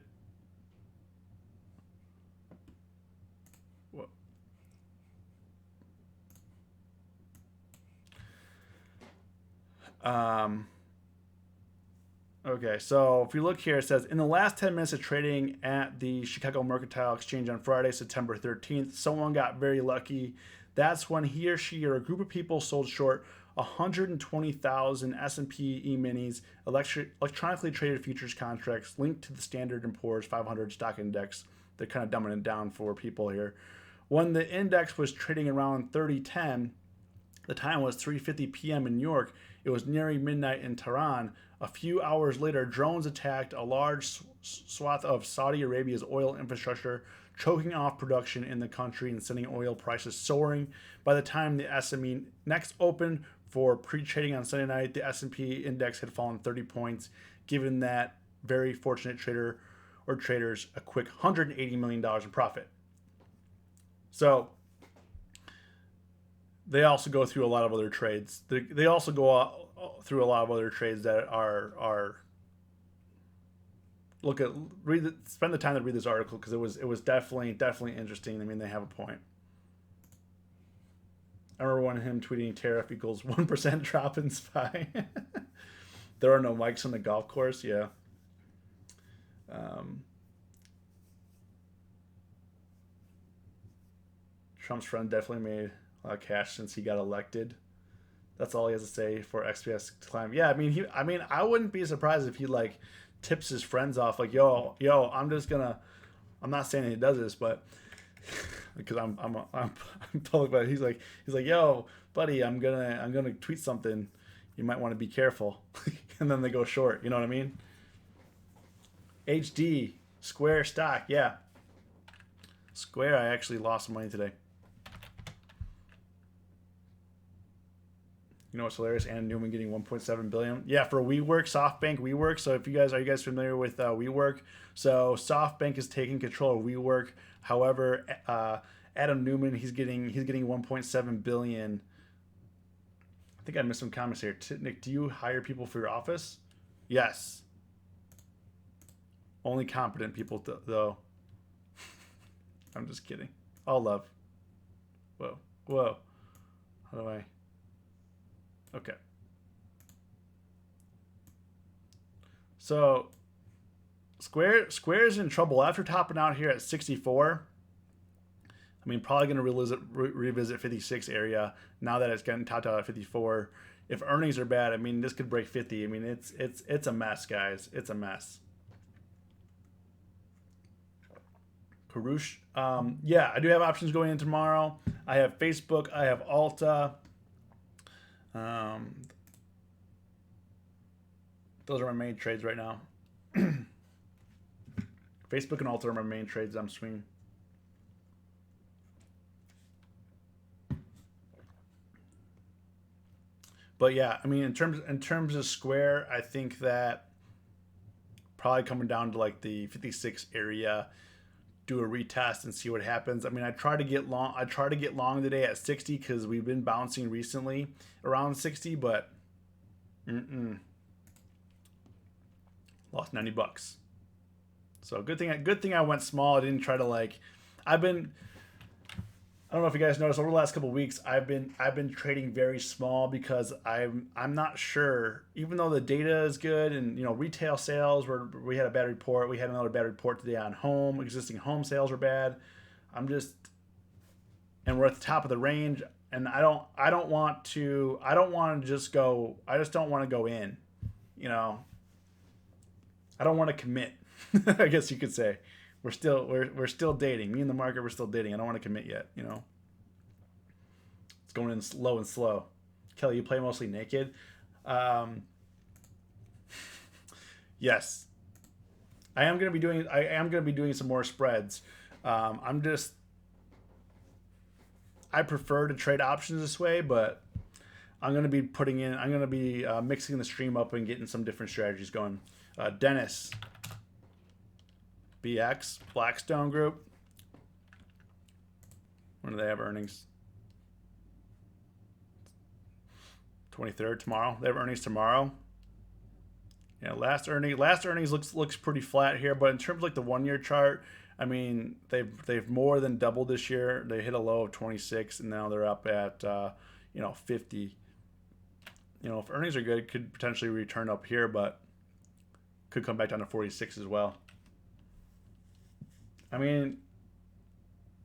Okay, so if you look here, it says in the last 10 minutes of trading at the Chicago Mercantile Exchange on Friday, September 13th, someone got very lucky. That's when he or she or a group of people sold short 120,000 S&P E-minis, electronically traded futures contracts linked to the Standard & Poor's 500 stock index. They're kind of dumbing it down for people here. When the index was trading around 3010, the time was 3:50 p.m. in New York. It was nearing midnight in Tehran. A few hours later, drones attacked a large swath of Saudi Arabia's oil infrastructure, choking off production in the country and sending oil prices soaring. By the time the SME next opened for pre-trading on Sunday night, the S&P index had fallen 30 points, giving that very fortunate trader or traders a quick $180 million in profit. So they also go through a lot of other trades. They also go through a lot of other trades that are spend the time to read this article because it was definitely interesting. I mean, they have a point. I remember one of him tweeting tariff equals 1% drop in SPY. There are no mics on the golf course. Yeah. Trump's friend definitely made a lot of cash since he got elected. That's all he has to say for XPS to climb. Yeah, I mean, I wouldn't be surprised if he like tips his friends off, like, yo, I'm not saying he does this, but because I'm public, but he's like, yo, buddy, I'm gonna tweet something. You might want to be careful, and then they go short. You know what I mean? HD Square stock, yeah. Square, I actually lost some money today. You know what's hilarious? Anna Newman getting 1.7 billion. Yeah, for WeWork, SoftBank, WeWork. So if are you guys familiar with WeWork? So SoftBank is taking control of WeWork. However, Adam Newman, he's getting 1.7 billion. I think I missed some comments here. Nick, do you hire people for your office? Yes. Only competent people, though. I'm just kidding. All love. Whoa. How do I? Okay. So Square's in trouble after topping out here at 64. I mean, probably going to revisit 56 area now that it's getting topped out at 54. If earnings are bad, I mean, this could break 50. I mean, it's a mess, guys. It's a mess. Karush. Yeah, I do have options going in tomorrow. I have Facebook. I have ULTA. Those are my main trades right now. Facebook and ULTA are my main trades I'm swinging. But yeah, I mean, in terms of Square, I think that probably coming down to like the 56 area, do a retest and see what happens. I mean, I try to get long today at 60 because we've been bouncing recently around 60, but lost $90. So good thing I went small. I didn't try to like. I don't know if you guys noticed over the last couple of weeks, I've been trading very small because I'm not sure. Even though the data is good and retail sales we had a bad report. We had another bad report today on existing home sales were bad. And we're at the top of the range. And I don't want to just go. I just don't want to go in. I don't want to commit. I guess you could say. We're still dating. Me and the market, we're still dating. I don't want to commit yet, It's going in low and slow. Kelly, you play mostly naked? Yes. I am going to be doing some more spreads. I prefer to trade options this way, but I'm going to be mixing the stream up and getting some different strategies going. Dennis. BX, Blackstone Group. When do they have earnings? 23rd tomorrow. They have earnings tomorrow. Yeah, last earnings looks pretty flat here, but in terms of like the 1 year chart, I mean they've more than doubled this year. They hit a low of 26 and now they're up at 50. If earnings are good, it could potentially return up here, but could come back down to 46 as well. I mean,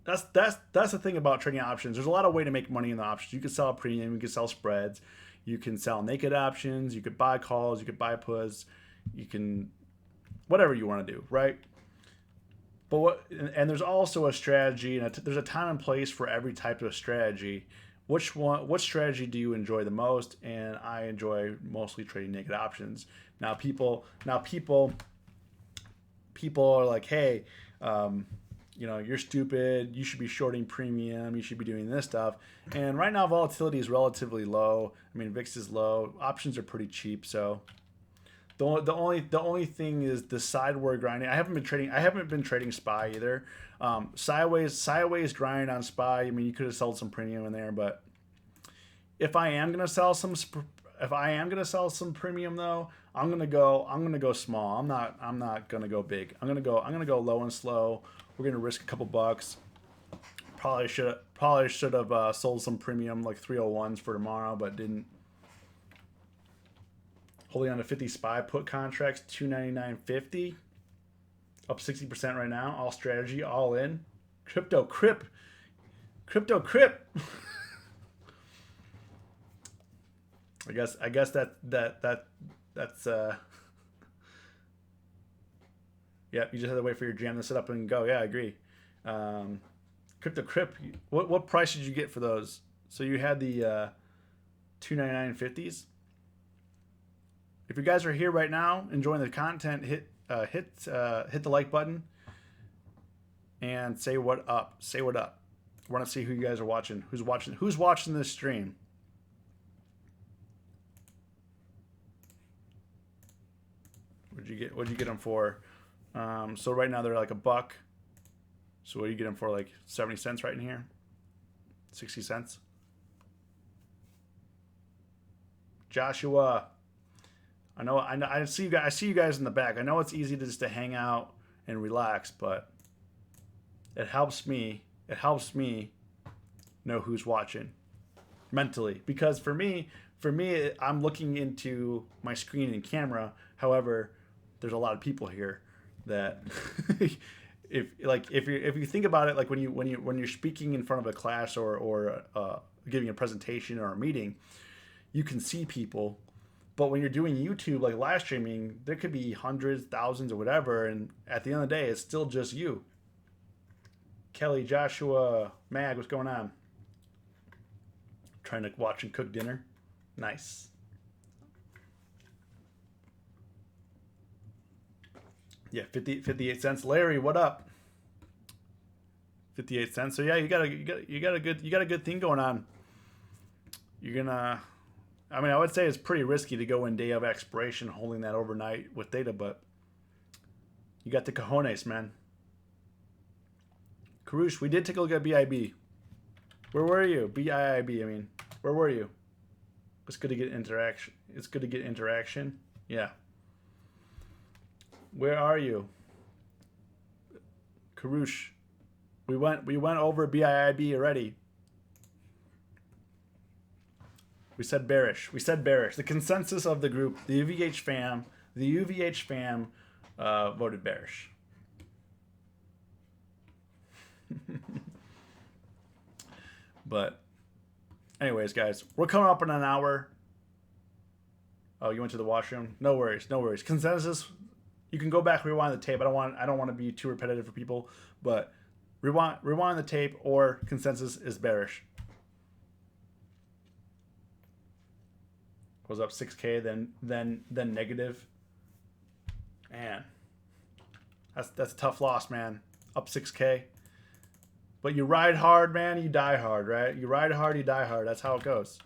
that's the thing about trading options. There's a lot of way to make money in the options. You can sell a premium, you can sell spreads, you can sell naked options, you could buy calls, you could buy puts, you can whatever you want to do, right? But and there's also a strategy, and there's a time and place for every type of strategy. What strategy do you enjoy the most? And I enjoy mostly trading naked options. Now people are like, hey, you're stupid. You should be shorting premium. You should be doing this stuff. And right now volatility is relatively low. I mean, VIX is low. Options are pretty cheap. So the only thing is the sideward grinding. I haven't been trading SPY either. Sideways grind on SPY. I mean, you could have sold some premium in there, but if I am gonna sell some premium though, I'm gonna go small. I'm not gonna go big. I'm gonna go low and slow. We're gonna risk a couple bucks. Probably should have sold some premium like 301s for tomorrow, but didn't. Holding on to 50 SPY put contracts, 299.50, up 60% right now. All strategy, all in. Crypto crip. I guess that's yeah. You just have to wait for your jam to set up and go. Yeah, I agree. Crypto crip. What price did you get for those? So you had the 299.50s. If you guys are here right now enjoying the content, hit the like button and say what up. Say what up. I want to see who you guys are watching. Who's watching this stream? What'd you get them for? So right now they're like $1. So what do you get them for? Like 70 cents right in here? 60 cents? Joshua. I see you guys in the back. I know it's easy to hang out and relax, but it helps me know who's watching mentally, because for me I'm looking into my screen and camera. However, there's a lot of people here that if you think about it, like when you're speaking in front of a class or giving a presentation or a meeting, you can see people. But when you're doing YouTube, like live streaming, there could be hundreds, thousands, or whatever, and at the end of the day, it's still just you. Kelly, Joshua, Mag, what's going on? Trying to watch and cook dinner. Nice. Yeah, 58 cents. Larry, what up? 58 cents. So yeah, you got a good thing going on. I would say it's pretty risky to go in day of expiration holding that overnight with data, but you got the cojones, man. Karush, we did take a look at BIB. Where were you? BIIB, I mean. Where were you? It's good to get interaction. Yeah. Where are you? Karush. We went over BIIB already. We said bearish. The consensus of the group, the UvH fam voted bearish. But anyways, guys, we're coming up in an hour. Oh, you went to the washroom? No worries. Consensus, you can go back, rewind the tape. I don't want to be too repetitive for people, but rewind the tape, or consensus is bearish. Was up 6K, then negative. Man, that's a tough loss, man. Up 6K. But you ride hard, man, you die hard, right? You ride hard, you die hard. That's how it goes.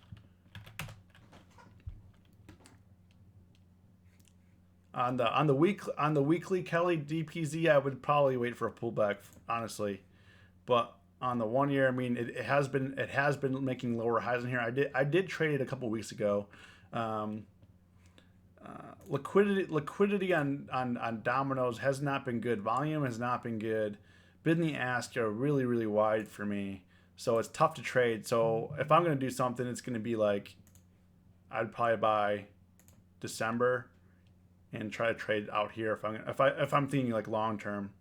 On the weekly Kelly DPZ, I would probably wait for a pullback, honestly. But on the 1 year, I mean, it has been making lower highs in here. I did trade it a couple weeks ago. Liquidity on dominoes has not been good. Volume has not been good. Bid and the ask are really, really wide for me, so it's tough to trade. So if I'm going to do something, it's going to be like, I'd probably buy December and try to trade out here if I'm thinking like long term.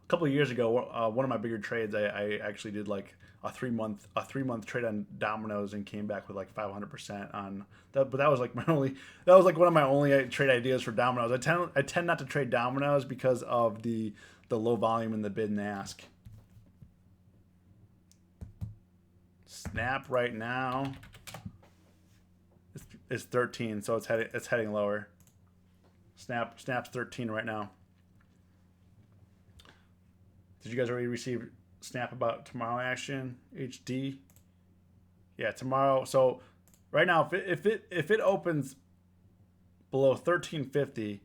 A couple of years ago, one of my bigger trades, I actually did like a 3-month trade on Domino's and came back with like 500% on that. But that was like one of my only trade ideas for Domino's. I tend not to trade Domino's because of the low volume in the bid and ask. Snap right now is 13, so it's heading lower. Snap's 13 right now. Did you guys already receive Snap about tomorrow action? HD. Yeah, tomorrow. So right now, if it opens below 1350,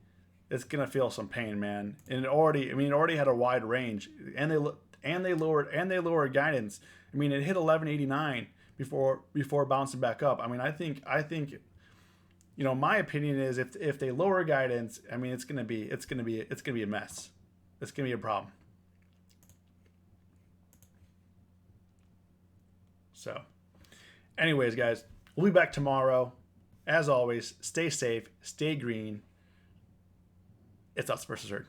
it's gonna feel some pain, man. And it already had a wide range, and they lowered guidance. I mean, it hit 1189 before bouncing back up. I mean, I think my opinion is if they lower guidance, I mean, it's gonna be a mess. It's gonna be a problem. So, anyways, guys, we'll be back tomorrow. As always, stay safe, stay green. It's us versus Herd.